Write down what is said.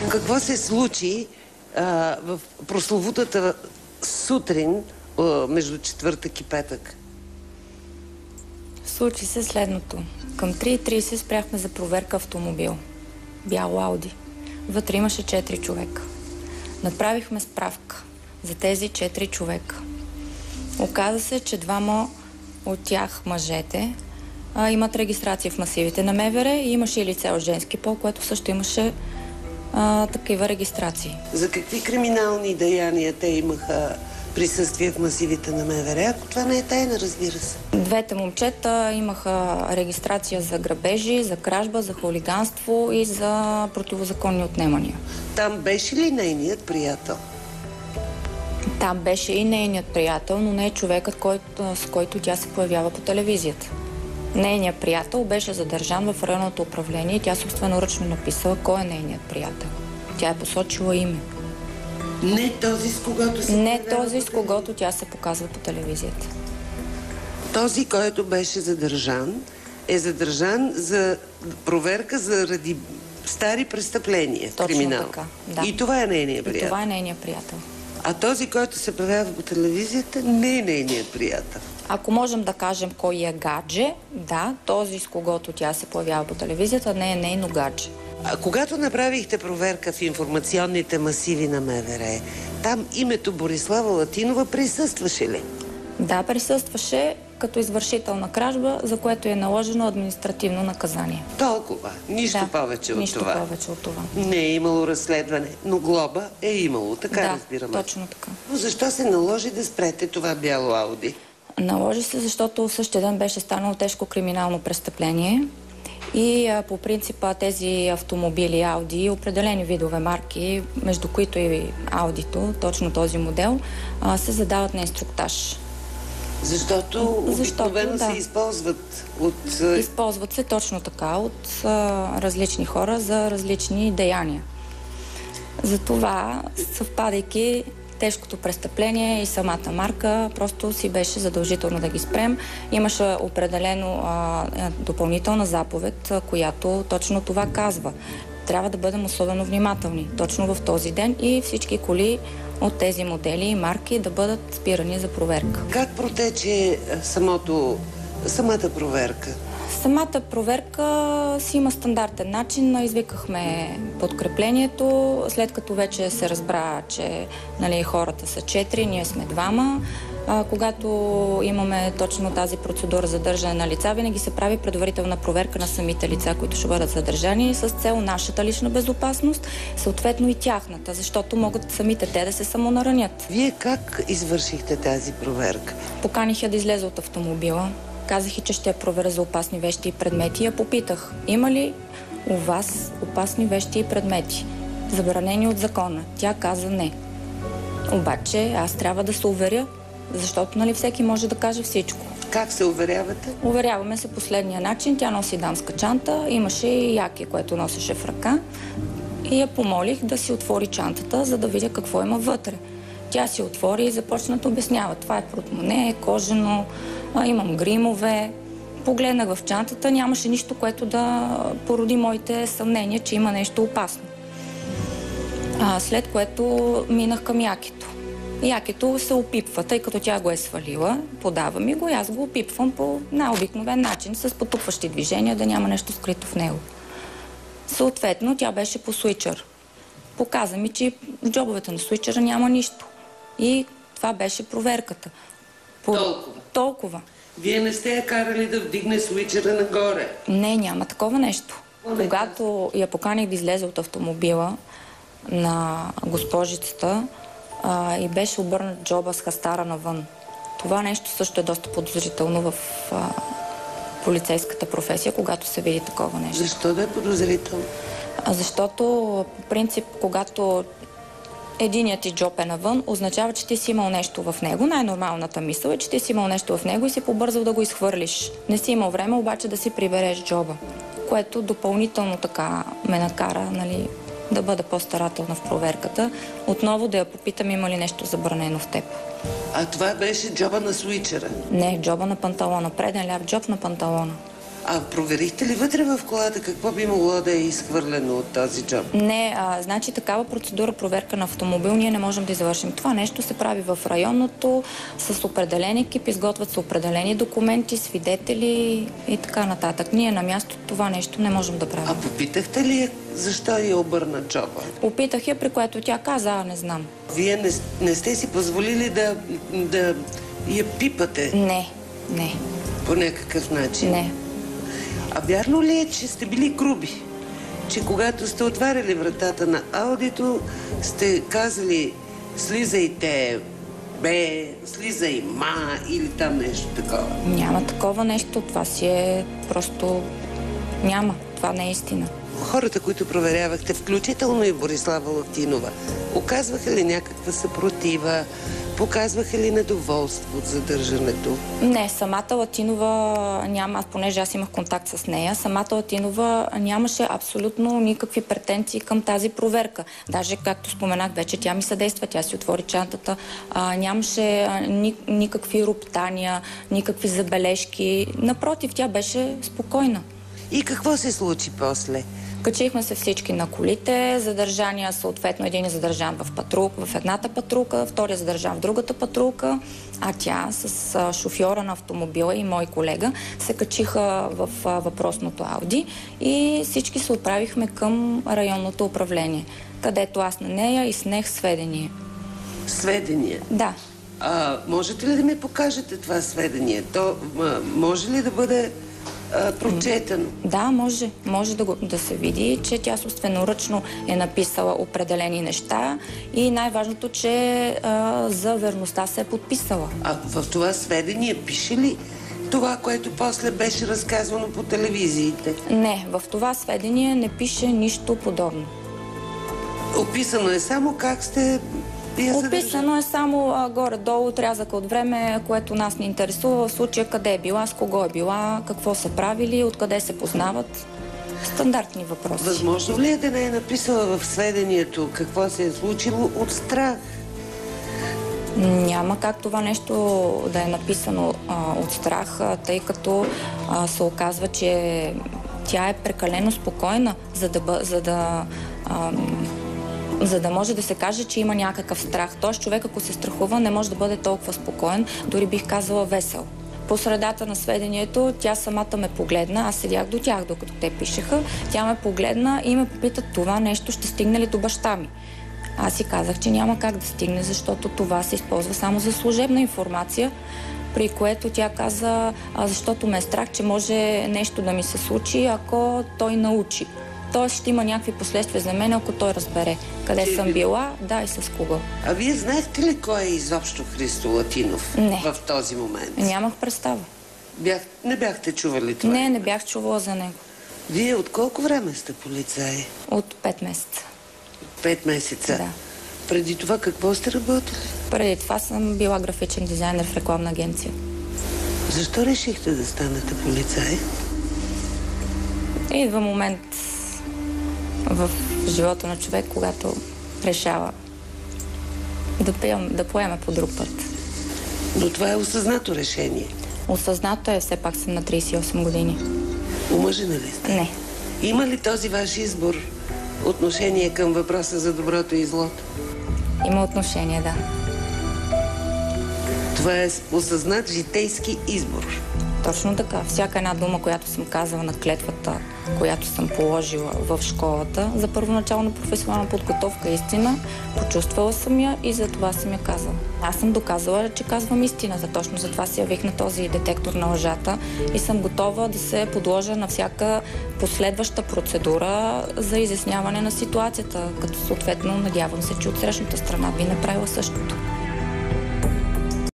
Какво се случи в прословутата сутрин между четвъртък и петък? Случи се следното. Към 3:30 спряхме за проверка автомобил. Бял Ауди. Вътре имаше 4 човека. Направихме справка за тези 4 човека. Оказа се, че 2 от тях, мъжете, имат регистрация в масивите на МВР и имаше и лице от женски пол, което също имаше такива регистрации. За какви криминални деяния те имаха присъствие в масивите на МВР? Ако това не е тайна, разбира се. 2 момчета имаха регистрация за грабежи, за кражба, за хулиганство и за противозаконни отнемания. Там беше ли нейният приятел? Там беше и нейният приятел, но не е човекът, с който тя се появява по телевизията. Нейният приятел беше задържан в районното управление и тя собственоръчно написала кой е нейният приятел. Тя е посочила име. Не този, с когото се Не този, с когото тя се показва по телевизията. Този, който беше задържан, е задържан за проверка заради стари престъпления. Точно криминал. така, да. И това е нейният приятел. И това е нейният приятел. А този, който се появява по телевизията, не е нейният приятел. Ако можем да кажем кой е гадже, да, този, с когото тя се появява по телевизията, не е нейно гадже. А когато направихте проверка в информационните масиви на МВР, там името Борислава Латинова присъстваше ли? Да, присъстваше като извършител на кражба, за което е наложено административно наказание. Толкова. Нищо повече от нищо това. повече от това. Не е имало разследване, но глоба е имало. Така разбираме. Да, точно така. Но защо се наложи да спрете това бяло Ауди? Наложи се, защото същия ден беше станало тежко криминално престъпление и по принципа тези автомобили Ауди, определени видове марки, между които и Аудито, точно този модел, се задават на инструктаж. Защото обикновено се използват от... Използват се точно така от различни хора за различни деяния. Затова, съвпадайки тежкото престъпление и самата марка, просто си беше задължително да ги спрем. Имаше определено допълнителна заповед, която точно това казва. Трябва да бъдем особено внимателни точно в този ден и всички коли от тези модели и марки да бъдат спирани за проверка. Как протече самата проверка? Самата проверка си има стандартен начин. Извикахме подкреплението, след като вече се разбра, че хората са 4, ние сме 2. Когато имаме точно тази процедура за задържане на лица, винаги се прави предварителна проверка на самите лица, които ще бъдат задържани с цел нашата лична безопасност, съответно и тяхната, защото могат самите те да се самонаранят. Вие как извършихте тази проверка? Поканих я да излезе от автомобила. Казах и, че ще я проверя за опасни вещи и предмети. И я попитах, има ли у вас опасни вещи и предмети, забранени от закона? Тя каза не. Обаче аз трябва да се уверя, защото всеки може да каже всичко. Как се уверявате? Уверяваме се последния начин. Тя носи дамска чанта, имаше и яки, което носеше в ръка. И я помолих да си отвори чантата, за да видя какво има вътре. Тя си отвори и започна да обяснява. Това е портмоне, кожено, имам гримове. Погледнах в чантата, нямаше нищо, което да породи моите съмнения, че има нещо опасно. След което минах към якито. Якито се опипва, тъй като тя го е свалила, подава ми го и аз го опипвам по най-обикновен начин, с потупващи движения, да няма нещо скрито в него. Съответно, тя беше по суичър. Показа ми, че в джобовете на суичъра няма нищо. И това беше проверката. Толкова. Вие не сте я карали да вдигне суичъра нагоре? Не, няма такова нещо. Когато я поканих да излезе от автомобила на госпожицата и беше обърнат джоба с хастара навън. Това нещо също е доста подозрително в полицейската професия, когато се види такова нещо. Защо да е подозрително? Защото по принцип, когато единият ти джоб е навън, означава, че ти си имал нещо в него. Най-нормалната мисъл е, че ти си имал нещо в него и си побързал да го изхвърлиш. Не си имал време, обаче да си прибереш джоба, което допълнително така ме накара, да бъда по-старателна в проверката. Отново да я попитам, има ли нещо забранено в теб. А това беше джоба на суичъра? Не, джоба на панталона. Преден ляв джоб на панталона. А проверихте ли вътре в колата какво би могло да е изхвърлено от този джоб? Не, значи такава процедура, проверка на автомобил, ние не можем да извършим. Това нещо се прави в районното, с определен екип, изготвят се определени документи, свидетели и така нататък. Ние на място това нещо не можем да правим. А попитахте ли я защо я обърна джоба? Попитах я, при което тя каза, не знам. Вие не сте си позволили да я пипате Не. по някакъв начин? Не. А вярно ли е, че сте били груби? Че когато сте отваряли вратата на аудито, сте казали слизайте слизай ма или там нещо такова? Няма такова нещо. Това си е просто... Няма. Това не е истина. Хората, които проверявахте, включително и Борислава Латинова, оказваха ли някаква съпротива? Показваха ли недоволство от задържането? Не, самата Латинова няма, понеже аз имах контакт с нея, самата Латинова нямаше абсолютно никакви претенции към тази проверка. Даже, както споменах вече, тя ми съдейства, тя си отвори чантата, нямаше никакви роптания, никакви забележки. Напротив, тя беше спокойна. И какво се случи после? Качихме се всички на колите, задържания съответно, един е задържан в едната патрулка, втория задържан в другата патрулка, а тя с шофьора на автомобила и мой колега се качиха в въпросното Ауди и всички се отправихме към районното управление, където аз на нея изснех сведения. Сведения? Да. Можете ли да ми покажете това сведение? То може ли да бъде прочетено? Да, може. Може да се види, че тя собственоръчно е написала определени неща и най-важното, че за верността се е подписала. А в това сведение пише ли това, което после беше разказвано по телевизиите? Не, в това сведение не пише нищо подобно. Описано е само как сте... Описано е само горе-долу отрязъка от време, което нас ни интересува, в случая къде е била, с кого е била, какво са правили, откъде се познават. Стандартни въпроси. Възможно ли е да не е написала в сведението какво се е случило от страх? Няма как това нещо да е написано от страх, тъй като се оказва, че тя е прекалено спокойна, за да може да се каже, че има някакъв страх. Тоест човек, ако се страхува, не може да бъде толкова спокоен, дори бих казала весел. По средата на сведението тя самата ме погледна, аз седях до тях, докато те пишеха, тя ме погледна и ме попита, това нещо ще стигне ли до баща ми. Аз си казах, че няма как да стигне, защото това се използва само за служебна информация, при което тя каза, защото ме е страх, че може нещо да ми се случи, ако той научи. Тоест ще има някакви последствия за мен, ако той разбере къде съм била, да, и с кого. А вие знаехте ли кой е изобщо Христо Латинов в този момент? Нямах представа. Не бяхте чували това? Не бях чувала за него. Вие от колко време сте полицаи? От 5 месеца. 5 месеца? Да. Преди това какво сте работили? Преди това съм била графичен дизайнер в рекламна агенция. Защо решихте да станете полицай? Идва момент в живота на човек, когато решава да поеме по друг път. Но това е осъзнато решение. Осъзнато е, все пак съм на 38 години. Омъжена ли сте? Не. Има ли този ваш избор отношение към въпроса за доброто и злото? Има отношение, да. Това е осъзнат житейски избор. Точно така. Всяка една дума, която съм казала на клетвата, която съм положила в школата, за първоначална професионална подготовка истина, почувствала съм я и за това съм я казала. Аз съм доказала, че казвам истина. Точно за това се явих на този детектор на лъжата и съм готова да се подложа на всяка последваща процедура за изясняване на ситуацията, като съответно надявам се, че от срещната страна би направила същото.